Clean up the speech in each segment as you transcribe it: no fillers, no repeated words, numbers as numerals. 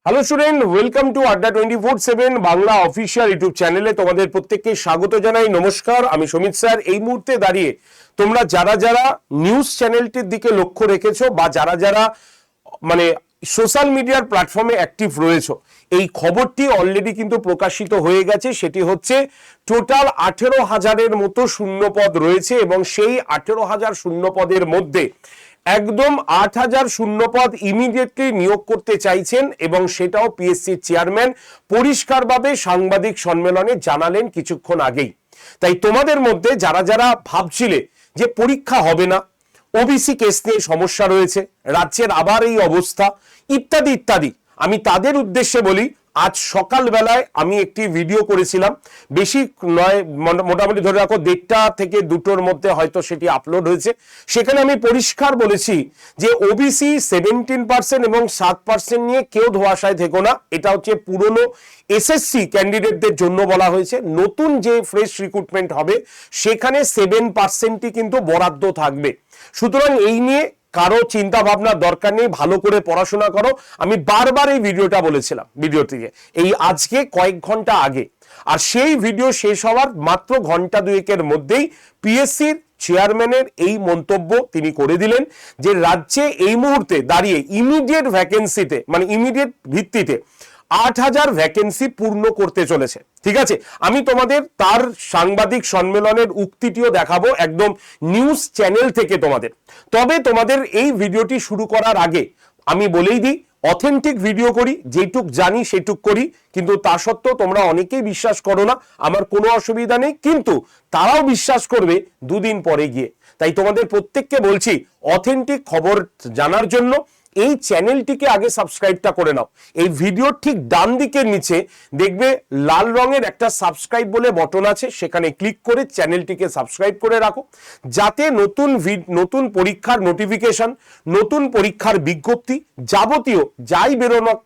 Hello student, welcome to আড্ডা 24/7 Bangla official YouTube চ্যানেলে তোমাদের প্রত্যেককে স্বাগত জানাই। নমস্কার, আমি সমিত স্যার। এই মুহূর্তে দাঁড়িয়ে তোমরা যারা যারা নিউজ চ্যানেলটির দিকে লক্ষ্য রেখেছো বা যারা যারা মানে সোশ্যাল মিডিয়ার প্ল্যাটফর্মে অ্যাক্টিভ রয়েছে, এই খবরটি অলরেডি কিন্তু প্রকাশিত হয়ে গেছে। সেটি হচ্ছে টোটাল 18,000-এর মতো শূন্যপদ রয়েছে এবং সেই 18,000 শূন্যপদের মধ্যে একদম 8,000 শূন্যপদ ইমিডিয়েটলি নিয়োগ করতে চাইছেন এবং সেটাও পিএসসির চেয়ারম্যান পরিষ্কারভাবে সাংবাদিক সম্মেলনে জানালেন কিছুক্ষণ আগেই। তাই তোমাদের মধ্যে যারা যারা ভাবছিলে যে পরীক্ষা হবে না, ওবিসি কেস নিয়ে সমস্যা রয়েছে, রাজ্যের আবার এই অবস্থা ইত্যাদি ইত্যাদি, আমি তাদের উদ্দেশ্যে বলি, আজ সকালবেলায় আমি একটি ভিডিও করেছিলাম, বেশি নয়, মোটামুটি ধরে রাখো 1:30 থেকে 2টোর মধ্যে হয়তো সেটি আপলোড হয়েছে। সেখানে আমি পরিষ্কার বলেছি যে ওবিসি 17% এবং 7% নিয়ে কেউ ধোঁয়াশায় থেকো না। এটা হচ্ছে পুরনো এসএসসি ক্যান্ডিডেটদের জন্য বলা হয়েছে। নতুন যে ফ্রেশ রিক্রুটমেন্ট হবে সেখানে 7%ই কিন্তু বরাদ্দ থাকবে। সুতরাং এই নিয়ে কারো চিন্তা ভাবনার দরকার নেই, ভালো করে পড়াশোনা করো। আমি বারবার এই ভিডিওটা বলেছিলাম, ভিডিওটিকে এই আজকে কয়েক ঘন্টা আগে, আর সেই ভিডিও শেষ হওয়ার মাত্র ঘন্টা দুয়েকের মধ্যেই পিএসসির চেয়ারম্যানের এই মন্তব্য তিনি করে দিলেন যে রাজ্যে এই মুহূর্তে দাঁড়িয়ে ইমিডিয়েট ভ্যাকেন্সিতে মানে ইমিডিয়েট ভিত্তিতে 8,000 ভ্যাকেন্সি পূর্ণ করতে চলেছে। ঠিক আছে, আমি তোমাদের তার সাংবাদিক সম্মেলনের উক্তিটিও দেখাবো একদম নিউজ চ্যানেল থেকে তোমাদের। তবে তোমাদের এই ভিডিওটি শুরু করার আগে আমি বলেই দিই, অথেন্টিক ভিডিও করি, যেটুক জানি সেটুক করি, কিন্তু তা সত্ত্বেও তোমরা অনেকেই বিশ্বাস করো না, আমার কোনো অসুবিধা নেই, কিন্তু তারাও বিশ্বাস করবে দুদিন পরে গিয়ে। তাই তোমাদের প্রত্যেককে বলছি, অথেন্টিক খবর জানার জন্য এই চ্যানেলটিকে আগে সাবস্ক্রাইবটা করে নাও। এই ভিডিওর ঠিক ডান দিকের নিচে দেখবে লাল রঙের একটা সাবস্ক্রাইব বলে বটন আছে, সেখানে ক্লিক করে চ্যানেলটিকে সাবস্ক্রাইব করে রাখো, যাতে নতুন পরীক্ষার নোটিফিকেশন, নতুন পরীক্ষার বিজ্ঞপ্তি, যাবতীয় যাই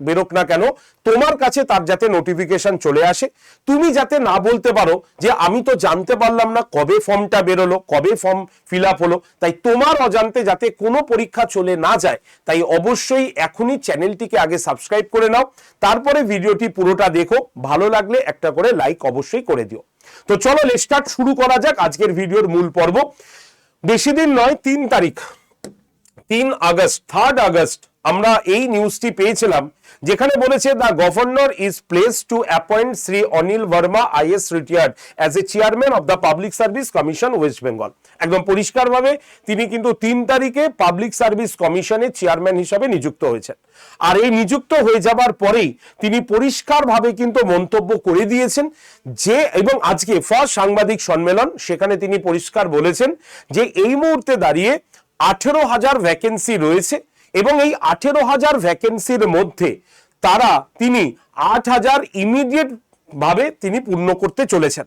বেরোক না কেন তোমার কাছে তার যাতে নোটিফিকেশন চলে আসে। তুমি যাতে না বলতে পারো যে আমি তো জানতে পারলাম না কবে ফর্মটা বেরোলো, কবে ফর্ম ফিল আপ হলো। তাই তোমার অজান্তে যাতে কোনো পরীক্ষা চলে না যায়, তাই অবশ্যই এখনই চ্যানেলটিকে আগে সাবস্ক্রাইব করে নাও, তারপরে ভিডিওটি পুরোটা দেখো, ভালো লাগলে একটা করে লাইক অবশ্যই করে দিও। তো চলো স্টার্ট, শুরু করা যাক আজকের ভিডিওর মূল পর্ব। বেশি দিন নয়, 3 তারিখ 3 আগস্ট 3rd আগস্ট আমরা এই নিউজটি পেয়েছিলাম, যেখানে বলেছে the governor is place to appoint Shri Anil Verma IAS retired as a chairman of the public service commission West Bengal. একদম পরিষ্কারভাবে তিনি কিন্তু 3 তারিখে পাবলিক সার্ভিস কমিশনের চেয়ারম্যান হিসাবে নিযুক্ত হয়েছেন। আর এই নিযুক্ত হয়ে যাবার পরেই তিনি পরিষ্কারভাবে কিন্তু মন্তব্য করে দিয়েছেন যে, এবং আজকে ফার্স্ট সাংবাদিক সম্মেলন, সেখানে তিনি পরিষ্কার বলেছেন যে এই মুহূর্তে দাঁড়িয়ে 18,000 ভ্যাকেন্সি রয়েছে এবং এই 18,000 ভ্যাকেন্সির মধ্যে তিনি 8,000 ইমিডিয়েট ভাবে তিনি পূর্ণ করতে চলেছেন।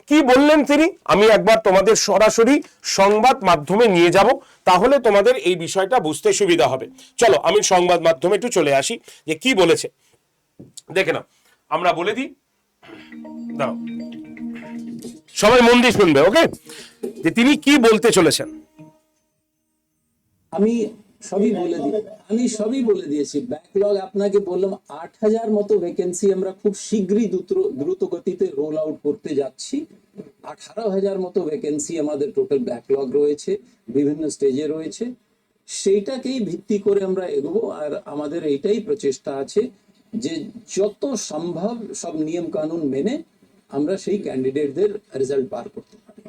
কি বললেন তিনি, আমি একবার তোমাদের সরাসরি সংবাদ মাধ্যমে নিয়ে যাব, তাহলে তোমাদের এই বিষয়টা বুঝতে সুবিধা হবে। চলো আমি সংবাদ মাধ্যমে একটু চলে আসি যে কি বলেছে, দেখে নাও। আমরা বলে দিই, দাও সবাই মন দিয়ে শুনবে, ওকে, যে তিনি কি বলতে চলেছেন। আমি সবই বলে দিয়েছি। ব্যাকলগ আপনাকে বললাম 8,000 মতো ভ্যাকেন্সি আমরা খুব শীঘ্রই দ্রুত গতিতে রোল আউট করতে যাচ্ছি। 18,000 মতো ভ্যাকেন্সি আমাদের টোটাল ব্যাকলগ রয়েছে, বিভিন্ন স্টেজে রয়েছে, সেইটাকেই ভিত্তি করে আমরা এগোবো। আর আমাদের এইটাই প্রচেষ্টা আছে যে যত সম্ভব সব নিয়ম কানুন মেনে আমরা সেই ক্যান্ডিডেটদের রেজাল্ট বার করতে পারি।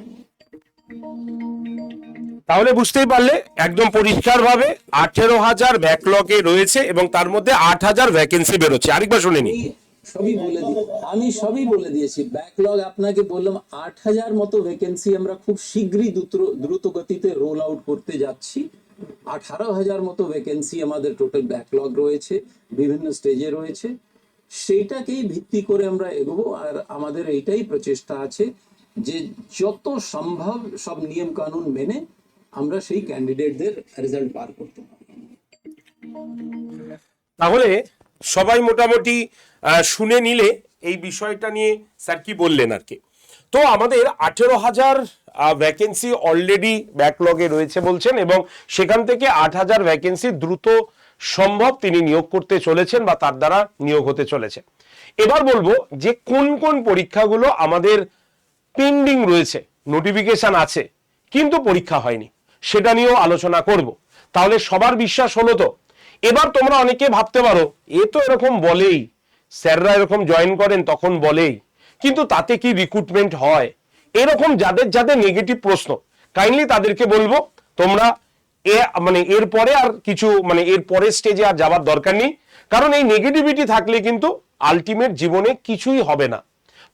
তাহলে বুঝতেই পারলে একদম পরিষ্কার ভাবে 18,000 ব্যাকলগে রয়েছে এবং তার মধ্যে 8,000 ভ্যাকেন্সি বেরোচ্ছে। আরেকবার শুনে নি, আমি সবই বলে দিয়েছি। ব্যাকলগ আপনাকে বললাম 8,000 মতো ভ্যাকেন্সি আমরা খুব শীঘ্রই দ্রুত গতিতে রোল আউট করতে যাচ্ছি। 18,000 মতো ভ্যাকেন্সি আমাদের টোটাল ব্যাকলগ রয়েছে, বিভিন্ন স্টেজে রয়েছে, সেইটাকেই ভিত্তি করে আমরা এগোবো। আর আমাদের এইটাই প্রচেষ্টা আছে যে যত সম্ভব সব নিয়ম কানুন মেনে আমরা সেই ক্যান্ডিডেটদের রেজাল্ট বার করতে পারি। তাহলে সবাই মোটামুটি শুনে নিলে এই বিষয়টা নিয়ে স্যার কি বললেন আর কি। তো আমাদের 18,000 ভ্যাকেন্সি অলরেডি ব্যাকলগে রয়েছে বলছেন এবং সেখান থেকে 8,000 ভ্যাকেন্সি দ্রুত সম্ভব তিনি নিয়োগ করতে চলেছেন বা তার দ্বারা নিয়োগ হতে চলেছে। এবার বলবো যে কোন কোন পরীক্ষাগুলো আমাদের পেন্ডিং রয়েছে, নোটিফিকেশন আছে কিন্তু পরীক্ষা হয়নি, সেটা নিয়েও আলোচনা করব। তাহলে সবার বিশ্বাস হলো তো? এবার তোমরা অনেকে ভাবতে পারো এ তো এরকম বলেই, স্যাররা এরকম জয়েন করেন তখন বলেই, কিন্তু তাতে কি রিক্রুটমেন্ট হয়? এরকম যাদের যাদের নেগেটিভ প্রশ্ন, কাইন্ডলি তাদেরকে বলবো তোমরা এর পরে আর কিছু এর পরের স্টেজে আর যাবার দরকার নেই, কারণ এই নেগেটিভিটি থাকলে কিন্তু আলটিমেট জীবনে কিছুই হবে না।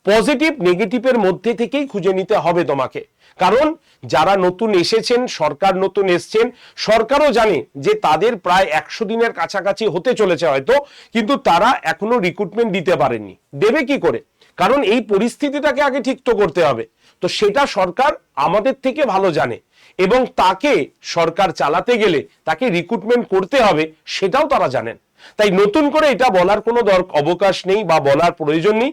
পজিটিভ নেগেটিভের মধ্যে থেকেই খুঁজে নিতে হবে তোমাকে, কারণ যারা নতুন এসেছেন, সরকার নতুন এসছেন, সরকারও জানে যে তাদের প্রায় 100 দিনের কাছাকাছি হতে চলেছে হয়তো, কিন্তু তারা এখনো রিক্রুটমেন্ট দিতে পারেননি। দেবে কি করে? কারণ এই পরিস্থিতিটাকে আগে ঠিক তো করতে হবে, তো সেটা সরকার আমাদের থেকে ভালো জানে, এবং তাকে সরকার চালাতে গেলে তাকে রিক্রুটমেন্ট করতে হবে সেটাও তারা জানেন। তাই নতুন করে এটা বলার কোনো অবকাশ নেই বা বলার প্রয়োজন নেই।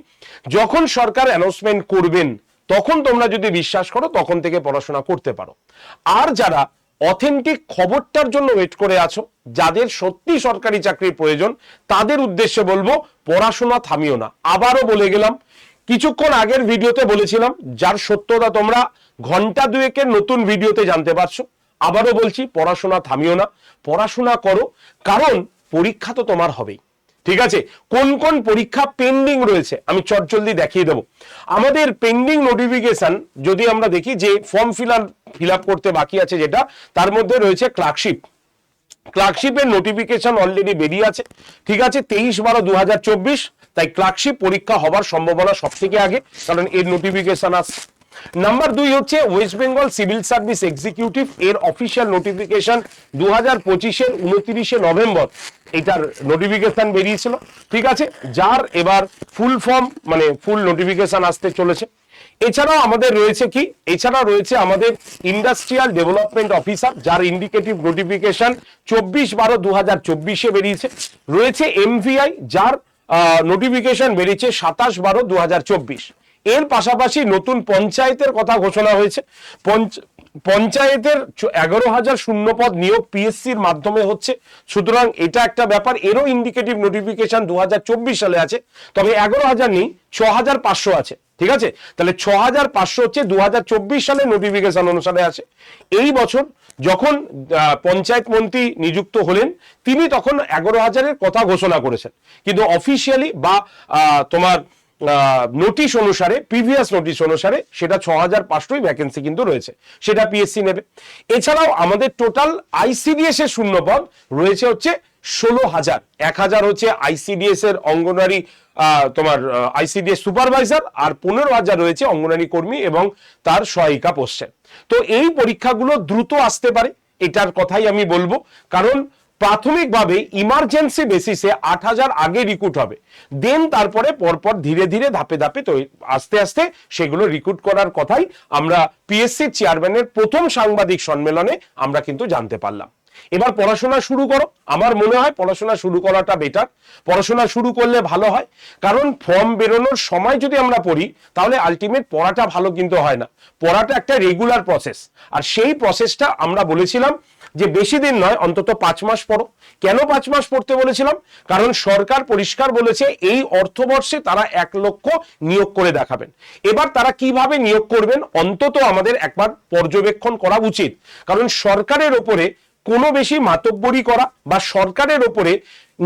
যখন সরকার অ্যানাউন্সমেন্ট করবেন তখন তোমরা যদি বিশ্বাস করো তখন থেকে পড়াশোনা করতে পারো। আর যারা অথেন্টিক খবরটার জন্য ওয়েট করে আছো, যাদের সত্যি সরকারি চাকরির প্রয়োজন, তাদের উদ্দেশ্যে বলবো পড়াশোনা থামিও না। আবারও বলে গেলাম, কিছুক্ষণ আগের ভিডিওতে বলেছিলাম, যার সত্যতা তোমরা ঘন্টা দুয়েকের নতুন ভিডিওতে জানতে পারছো। আবারও বলছি, পড়াশোনা থামিও না, পড়াশোনা করো, কারণ পরীক্ষা তো তোমার হবেই। ঠিক আছে? কোন কোন পরীক্ষা পেন্ডিং রয়েছে আমি চটজলদি দেখিয়ে দেবো। আমাদের পেন্ডিং নোটিফিকেশন যদি আমরা দেখি, যে ফর্ম ফিল আপ করতে বাকি আছে যেটা, তার মধ্যে রয়েছে ক্লার্কশিপ। ক্লার্কশিপের নোটিফিকেশন অলরেডি বেরিয়ে আছে, ঠিক আছে, 23/12/2024। তাই ক্লার্কশিপ পরীক্ষা হবার সম্ভাবনা সব থেকে আগে, কারণ এর নোটিফিকেশন আসছে। নাম্বার 2 হচ্ছে West Bengal civil service executive, এর অফিসিয়াল নোটিফিকেশন 2025-এর 29শে নভেম্বর এটার নোটিফিকেশন বেরিয়েছিল, ঠিক আছে, যার এবার ফুল ফর্ম ফুল নোটিফিকেশন আসতে চলেছে। এছাড়াও আমাদের রয়েছে কি, এছাড়াও রয়েছে আমাদের ইন্ডাস্ট্রিয়াল ডেভেলপমেন্ট অফিসার, যার ইন্ডিকেটিভ নোটিফিকেশন 24/12/2024-এ বেরিয়েছে। রয়েছে এমভিআই, যার নোটিফিকেশন বেরিয়েছে 27/12/2024। এর পাশাপাশি নতুন পঞ্চায়েতের কথা ঘোষণা হয়েছে। পঞ্চায়েতের 11,000 শূন্যপদ নিয়োগ পিএসসির মাধ্যমে হচ্ছে, সুতরাং এটা একটা ব্যাপার। এরও ইন্ডিকেটিভ নোটিফিকেশন 2024 সালে আছে, তবে 11,000 নেই, 6,500 আছে, ঠিক আছে। তাহলে 6,500 হচ্ছে 2024 সালে নোটিফিকেশন অনুসারে আছে। এই বছর যখন পঞ্চায়েত মন্ত্রী নিযুক্ত হলেন, তিনি তখন 11,000-এর কথা ঘোষণা করেছেন, কিন্তু অফিসিয়ালি বা তোমার নোটিশ অনুসারে, প্রিভিয়াস নোটিশ অনুসারে সেটা 6,500 ভ্যাকেন্সি কিন্তু রয়েছে, সেটা পিএসসি নেবে। এছাড়াও আমাদের টোটাল আইসিডিএস এর শূন্যপদ রয়েছে হচ্ছে 16,000। 1,000 হচ্ছে আইসিডিএস এর অঙ্গনওয়াড়ি, তোমার আইসিডিএস সুপারভাইজার, আর 15,000 রয়েছে অঙ্গনওয়াড়ি কর্মী এবং তার সহায়িকা পোস্টে। তো এই পরীক্ষাগুলো দ্রুত আসতে পারে, এটার কথাই আমি বলবো, কারণ প্রাথমিকভাবে ইমার্জেন্সি বেসিসে 8,000 আগে রিক্রুট হবে, দেন তারপরে পরপর ধীরে ধীরে ধাপে ধাপে আস্তে আস্তে সেগুলো রিক্রুট করার কথাই আমরা পিএসসি চেয়ারম্যানের প্রথম সাংবাদিক সম্মেলনে আমরা কিন্তু জানতে পারলাম। এবার পড়াশোনা শুরু করো, আমার মনে হয় পড়াশোনা শুরু করাটা বেটার, পড়াশোনা শুরু করলে ভালো হয়, কারণ ফর্ম বেরোনোর সময় যদি আমরা পড়ি তাহলে আলটিমেট পড়াটা ভালো কিন্তু হয় না। পড়াটা একটা রেগুলার প্রসেস, আর সেই প্রসেসটা আমরা বলেছিলাম যে বেশি দিন নয়, অন্তত 5 মাস পড়ো। কেন 5 মাস পড়তে বলেছিলাম? কারণ সরকার পরিষ্কার বলেছে এই অর্থবর্ষে তারা 1 লক্ষ নিয়োগ করে দেখাবেন। এবার তারা কিভাবে নিয়োগ করবেন অন্তত আমাদের একবার পর্যবেক্ষণ করা উচিত, কারণ সরকারের ওপরে কোনো বেশি মাতব্বরি করা বা সরকারের ওপরে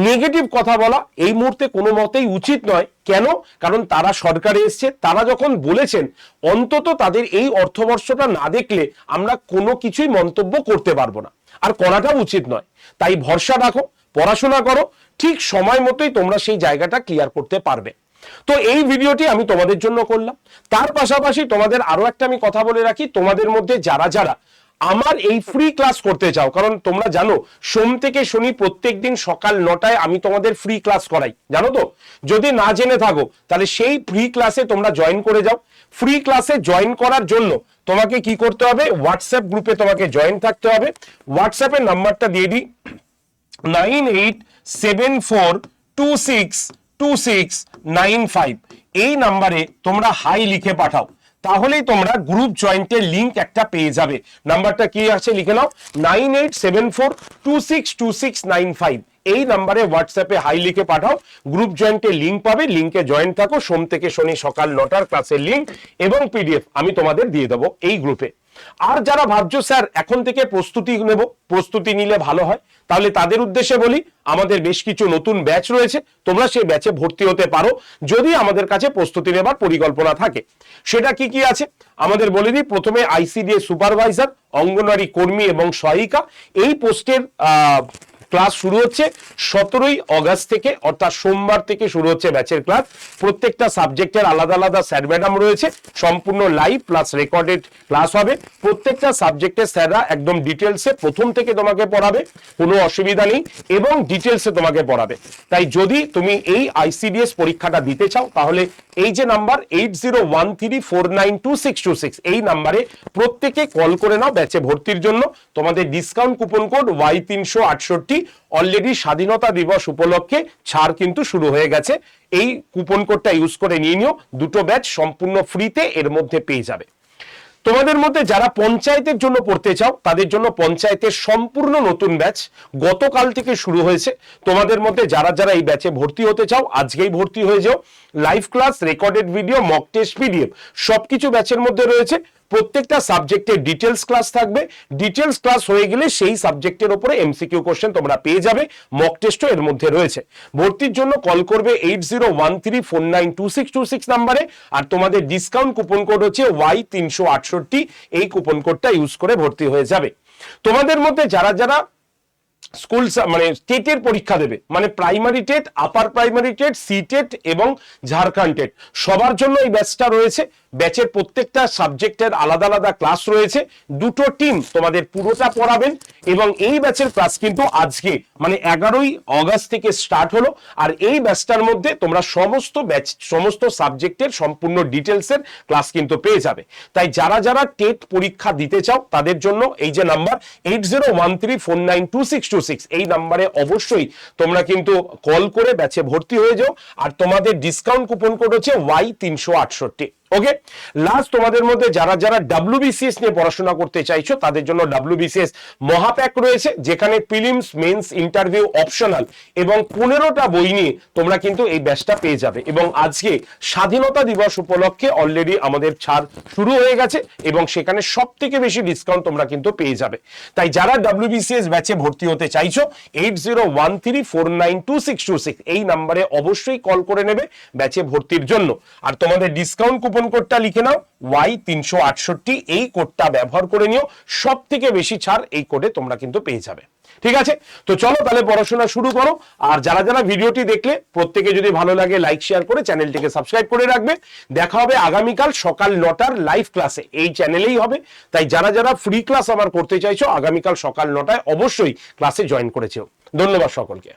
নেগেটিভ কথা বলা এই মুহূর্তে কোনো মতেই উচিত নয়। কেন? কারণ তারা সরকারে এসছে, তারা যখন বলেছেন অন্তত তাদের এই অর্থবর্ষটা না দেখলে আমরা কোনো কিছুই মন্তব্য করতে পারবো না, আর করাটাও উচিত নয়। তাই ভরসা রাখো, পড়াশোনা করো, ঠিক সময় মতোই তোমরা সেই জায়গাটা ক্লিয়ার করতে পারবে। তো এই ভিডিওটি আমি তোমাদের জন্য করলাম। তার পাশাপাশি তোমাদের আরো একটা আমি কথা বলে রাখি, তোমাদের মধ্যে যারা যারা আমার এই ফ্রি ক্লাস করতে চাও, কারণ তোমরা জানো সোম থেকে শনি প্রত্যেকদিন সকাল 9টায় আমি তোমাদের ফ্রি ক্লাস করাই, জানো তো? যদি না জেনে থাকো তাহলে সেই ফ্রি ক্লাসে তোমরা জয়েন করে যাও। ফ্রি ক্লাসে জয়েন করার জন্য তোমাকে কি করতে হবে? হোয়াটসঅ্যাপ গ্রুপে তোমাকে জয়েন থাকতে হবে। হোয়াটসঅ্যাপের নাম্বারটা দিয়ে দিই, 9874262695। এই নাম্বারে তোমরা হাই লিখে পাঠাও, তাহলেই তোমরা গ্রুপ জয়েন্টের লিংক একটা পেয়ে যাবে। নাম্বারটা কি আছে লিখে নাও, 9874262695। এই নাম্বারে হোয়াটসঅ্যাপে হাই লিখে পাঠাও, গ্রুপ জয়েন্টের লিঙ্ক পাবে, লিঙ্কে জয়েন থাকো। সোম থেকে শনি সকাল 9টার ক্লাসের লিঙ্ক এবং পিডিএফ আমি তোমাদের দিয়ে দেবো এই গ্রুপে। আর যারা ভাবছো স্যার এখন থেকে প্রস্তুতি নেব, প্রস্তুতি নিলে ভালো হয়, তাহলে তাদের উদ্দেশ্যে বলি আমাদের বেশ কিছু নতুন ব্যাচ রয়েছে, তোমরা সেই ব্যাচে ভর্তি হতে পারো যদি আমাদের কাছে প্রস্তুতি নেবার পরিকল্পনা থাকে। সেটা কি কি আছে আমাদের বলে দিই। প্রথমে আইসিডিএস সুপারভাইজার, অঙ্গনওয়াড়ি কর্মী এবং সহায়িকা, এই পোস্টের ক্লাস শুরু হচ্ছে 17ই অগস্ট থেকে, অর্থাৎ সোমবার থেকে শুরু হচ্ছে ব্যাচের ক্লাস। প্রত্যেকটা সাবজেক্টের আলাদা আলাদা স্যার ম্যাডাম রয়েছে, সম্পূর্ণ লাইভ প্লাস রেকর্ডেড ক্লাস হবে। প্রত্যেকটা সাবজেক্টের স্যাররা একদম ডিটেলসে প্রথম থেকে তোমাকে পড়াবে, কোনো অসুবিধা নেই, এবং ডিটেলসে তোমাকে পড়াবে। তাই যদি তুমি এই আইসিডিএস পরীক্ষাটা দিতে চাও তাহলে এই যে নাম্বার 8013492626 এই নাম্বারে প্রত্যেকে কল করে নাও ব্যাচে ভর্তির জন্য। তোমাদের discount coupon code Y368 already স্বাধীনতা দিবস উপলক্ষে ছাড় কিন্তু শুরু হয়ে গেছে। এই কুপন কোডটা ইউজ করে নিয়ে নিও, দুটো ব্যাচ সম্পূর্ণ ফ্রিতে এর মধ্যে পেয়ে যাবে। তোমাদের মধ্যে যারা পঞ্চায়েতের জন্য পড়তে চাও তাদের জন্য পঞ্চায়েতের সম্পূর্ণ নতুন ব্যাচ গতকাল থেকে শুরু হয়েছে। তোমাদের মধ্যে যারা যারা এই ব্যাচে ভর্তি হতে চাও আজকেই ভর্তি হয়ে যাও। Live class, recorded video, mock test, PDF সবকিছু ব্যাচের মধ্যে রয়েছে। প্রত্যেকটা সাবজেক্টের ডিটেলস ক্লাস থাকবে। ডিটেলস ক্লাস হয়ে গেলে সেই সাবজেক্টের উপরে এমসিকিউ কোশ্চেন তোমরা পেয়ে যাবে, মক টেস্টও এর মধ্যে রয়েছে। ভর্তির জন্য কল করবে 8013492626 নাম্বারে, আর তোমাদের ডিসকাউন্ট কুপন কোড হচ্ছে Y368, এই কুপন কোডটা ইউজ করে ভর্তি হয়ে যাবে। তোমাদের মধ্যে যারা যারা স্কুল মানে টেটের পরীক্ষা দেবে, মানে primary TET, upper primary TET, C TET এবং ঝাড়খণ্ড টেট, সবার জন্য এই ব্যাচটা রয়েছে। ব্যাচের প্রত্যেকটা সাবজেক্টের আলাদা আলাদা ক্লাস রয়েছে, দুটো টিম তোমাদের পুরোটা পড়াবেন। এবং এই ব্যাচের ক্লাস কিন্তু আজকে মানে 11ই অগস্ট থেকে স্টার্ট হলো। আর এই ব্যাচটার মধ্যে তোমরা সমস্ত সাবজেক্টের সম্পূর্ণ ডিটেলসের ক্লাস কিন্তু পেয়ে যাবে। তাই যারা যারা টেট পরীক্ষা দিতে চাও তাদের জন্য এই যে নাম্বার 8013492626 এই নাম্বারে অবশ্যই তোমরা কিন্তু কল করে ব্যাচে ভর্তি হয়ে যাও। আর তোমাদের ডিসকাউন্ট কুপন কোড হচ্ছে Y368। ওকে, লাস্ট তোমাদের মধ্যে যারা যারা WBCS নিয়ে পড়াশোনা করতে চাইছো তাদের জন্য WBCS মহাপ্যাক রয়েছে, যেখানে প্রিলিমস, মেন্স, ইন্টারভিউ অপশনাল এবং 15টা বই নিয়ে তোমরা কিন্তু এই ব্যাচটা পেয়ে যাবে। এবং আজকে স্বাধীনতা দিবস উপলক্ষে অলরেডি আমাদের ছাড় শুরু হয়ে গেছে এবং সেখানে সব থেকে বেশি ডিসকাউন্ট তোমরা কিন্তু পেয়ে যাবে। তাই যারা WBCS ব্যাচে ভর্তি হতে চাইছো 8013492626 এই নাম্বারে অবশ্যই কল করে নেবে ব্যাচে ভর্তির জন্য। আর তোমাদের ডিসকাউন্ট কুপন কোডটা লিখে নাও Y368, এই কোডটা ব্যবহার করে নিও, সব থেকে বেশি ছাড় এই কোডে তোমরা কিন্তু পেয়ে যাবে। ঠিক আছে, তো চলো তাহলে পড়াশোনা শুরু করো। আর যারা যারা ভিডিওটি দেখলে প্রত্যেকে যদি ভালো লাগে লাইক শেয়ার করে চ্যানেলটিকে সাবস্ক্রাইব করে রাখবে। দেখা হবে আগামীকাল সকাল 9টার লাইভ ক্লাসে, এই চ্যানেলেই হবে। তাই যারা যারা ফ্রি ক্লাস আমার করতে চাইছো আগামীকাল সকাল 9টায় অবশ্যই ক্লাসে জয়েন করেছো। ধন্যবাদ সকলকে।